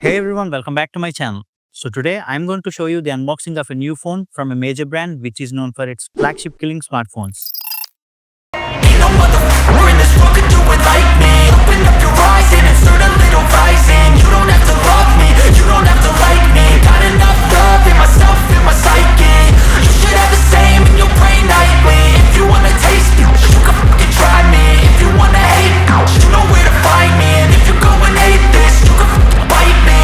Hey everyone, welcome back to my channel. So today I'm going to show you the unboxing of a new phone from a major brand which is known for its flagship killing smartphones. Ain't no motherfucker in this world could do it like me. Open up your eyes and insert a little rising. You don't have to love me, you don't have to like me. Got enough love in myself, in my psyche. You should have the same in your brain nightly. If you wanna taste me, you can fucking try me. If you wanna hate me, you know where to find me. And if you go and hate this, you can fucking bite me.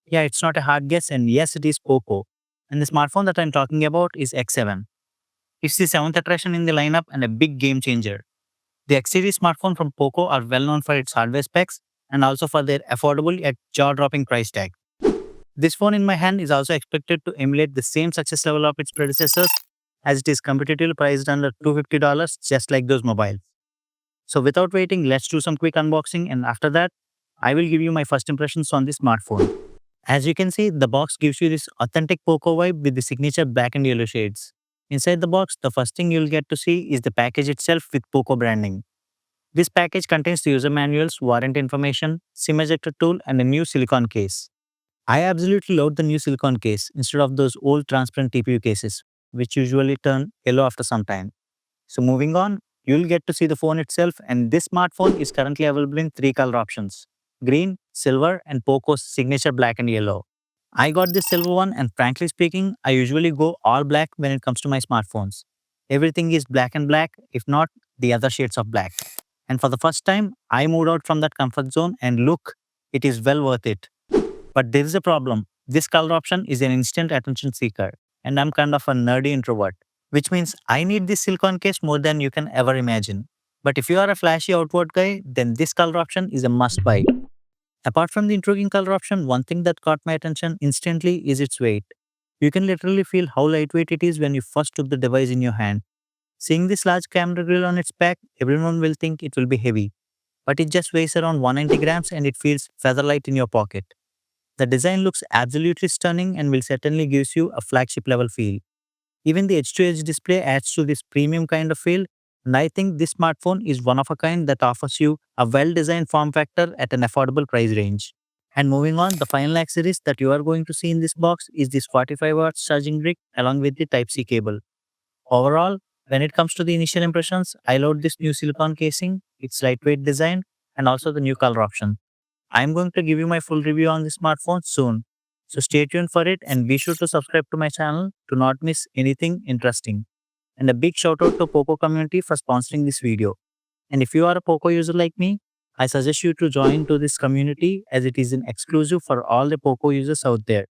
Yeah, it's not a hard guess, and yes, it is POCO. And the smartphone that I'm talking about is X7. It's the seventh attraction in the lineup and a big game changer. The X series smartphone from POCO are well known for its hardware specs and also for their affordable yet jaw-dropping price tag. This phone in my hand is also expected to emulate the same success level of its predecessors as it is competitively priced under $250 just like those mobiles. So without waiting, let's do some quick unboxing, and after that, I will give you my first impressions on this smartphone. As you can see, the box gives you this authentic POCO vibe with the signature black and yellow shades. Inside the box, the first thing you'll get to see is the package itself with POCO branding. This package contains the user manuals, warranty information, SIM ejector tool, and a new silicone case. I absolutely love the new silicone case instead of those old transparent TPU cases, which usually turn yellow after some time. So moving on, you'll get to see the phone itself, and this smartphone is currently available in three color options: green, silver, and POCO's signature black and yellow. I got this silver one, and frankly speaking, I usually go all black when it comes to my smartphones. Everything is black and black, if not the other shades of black. And for the first time, I moved out from that comfort zone, and look, it is well worth it. But there is a problem. This color option is an instant attention seeker, and I'm kind of a nerdy introvert, which means I need this silicone case more than you can ever imagine. But if you are a flashy outward guy, then this color option is a must buy. Apart from the intriguing color option, one thing that caught my attention instantly is its weight. You can literally feel how lightweight it is when you first took the device in your hand. Seeing this large camera grill on its back, everyone will think it will be heavy, but it just weighs around 190 grams and it feels feather light in your pocket. The design looks absolutely stunning and will certainly gives you a flagship level feel. Even the edge-to-edge display adds to this premium kind of feel, and I think this smartphone is one of a kind that offers you a well-designed form factor at an affordable price range. And moving on, the final accessories that you are going to see in this box is this 45 watts charging brick along with the Type-C cable. Overall, when it comes to the initial impressions, I love this new silicone casing, its lightweight design, and also the new color option. I'm going to give you my full review on this smartphone soon. So stay tuned for it and be sure to subscribe to my channel to not miss anything interesting. And a big shout out to POCO community for sponsoring this video. And if you are a POCO user like me, I suggest you to join to this community as it is an exclusive for all the POCO users out there.